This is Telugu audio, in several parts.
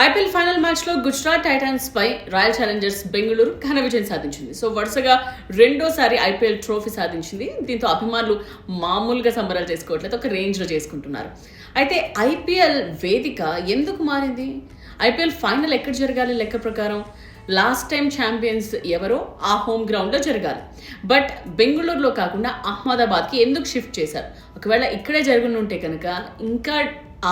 ఐపీఎల్ ఫైనల్ మ్యాచ్ లో గుజరాత్ టైటాన్స్ పై రాయల్ ఛాలెంజర్స్ బెంగళూరు ఘన విజయం సాధించింది. సో వరుసగా రెండోసారి ఐపీఎల్ ట్రోఫీ సాధించింది. దీంతో అభిమానులు మామూలుగా సంబరాలు చేసుకోవట్లేదు, ఒక రేంజ్ లో చేసుకుంటున్నారు. అయితే ఐపీఎల్ వేదిక ఎందుకు మారింది? ఐపీఎల్ ఫైనల్ ఎక్కడ జరగాలి? లెక్క ప్రకారం లాస్ట్ టైం ఛాంపియన్స్ ఎవరో ఆ హోమ్ గ్రౌండ్లో జరగాలి. బట్ బెంగళూరులో కాకుండా అహ్మదాబాద్కి ఎందుకు షిఫ్ట్ చేశారు? ఒకవేళ ఇక్కడే జరుగునుంటే కనుక ఇంకా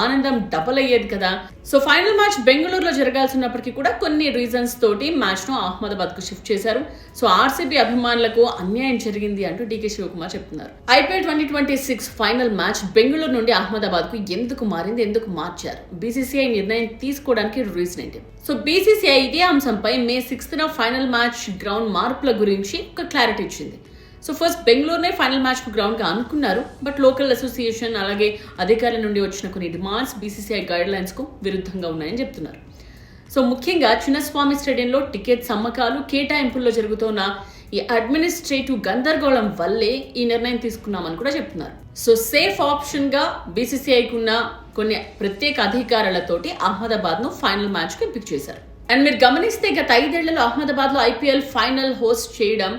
ఆనందం డబల్ అయ్యేది కదా. సో ఫైనల్ మ్యాచ్ బెంగళూరులో జరగాల్సినప్పటికీ కూడా కొన్ని రీజన్స్ తోటి మ్యాచ్ ను అహ్మదాబాద్ కు షిఫ్ట్ చేశారు. సో ఆర్సీబీ అభిమానులకు అన్యాయం జరిగింది అంటూ డీకే శివకుమార్ చెప్తున్నారు. ఐపీఎల్ 2026 ఫైనల్ మ్యాచ్ బెంగళూరు నుండి అహ్మదాబాద్ కు ఎందుకు మారింది, ఎందుకు మార్చారు? బీసీసీఐ నిర్ణయం తీసుకోవడానికి రీజన్ ఏంటి? సో బీసీసీఐ ఇదే అంశంపై మే 6న ఫైనల్ మ్యాచ్ గ్రౌండ్ మార్పుల గురించి ఒక క్లారిటీ ఇచ్చింది. సో ఫస్ట్ బెంగళూరునే ఫైనల్ మ్యాచ్ గ్రౌండ్గా అనుకున్నారు. బట్ లోకల్ అసోసియేషన్ అలాగే అధికారుల నుండి వచ్చిన కొన్ని డిమాండ్స్ బీసీసీఐ గైడ్ లైన్స్కు విరుద్ధంగా ఉన్నాయని చెప్తున్నారు. సో ముఖ్యంగా చిన్నస్వామి స్టేడియంలో టికెట్స్ అమ్మకాలు కేటాయింపుల్లో జరుగుతున్న ఈ అడ్మినిస్ట్రేటివ్ గందరగోళం వల్లే ఈ నిర్ణయం తీసుకున్నామని కూడా చెప్తున్నారు. సో సేఫ్ ఆప్షన్గా బీసీసీఐకి ఉన్న కొన్ని ప్రత్యేక అధికారులతోటి అహ్మదాబాద్ను ఫైనల్ మ్యాచ్కు ఎంపిక చేశారు. అండ్ మీరు గమనిస్తే గత 5 ఏళ్లలో అహ్మదాబాద్లో ఐపీఎల్ ఫైనల్ హోస్ట్ చేయడం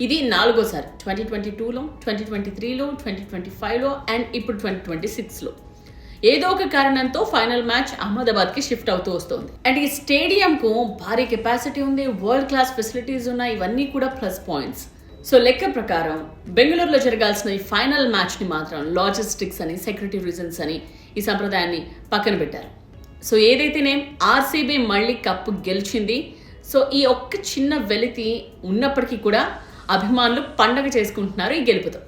ఇది 4వసారి. 2022లో, 2023లో, 2025లో అండ్ ఇప్పుడు 2026లో ఏదో ఒక కారణంతో ఫైనల్ మ్యాచ్ అహ్మదాబాద్కి షిఫ్ట్ అవుతూ వస్తుంది. అండ్ ఈ స్టేడియంకు భారీ కెపాసిటీ ఉంది, వరల్డ్ క్లాస్ ఫెసిలిటీస్ ఉన్నాయి, ఇవన్నీ కూడా ప్లస్ పాయింట్స్. సో లెక్క ప్రకారం బెంగళూరులో జరగాల్సిన ఈ ఫైనల్ మ్యాచ్ని మాత్రం లాజిస్టిక్స్ అని, సెక్యూరిటీ రీజన్స్ అని ఈ సంప్రదాయాన్ని పక్కన పెట్టారు. సో ఏదైతేనే ఆర్సీబీ మళ్ళీ కప్పు గెలిచింది. సో ఈ ఒక్క చిన్న వెలితి ఉన్నప్పటికీ కూడా అభిమానులు పండగ చేసుకుంటున్నారు ఈ గెలుపుతో.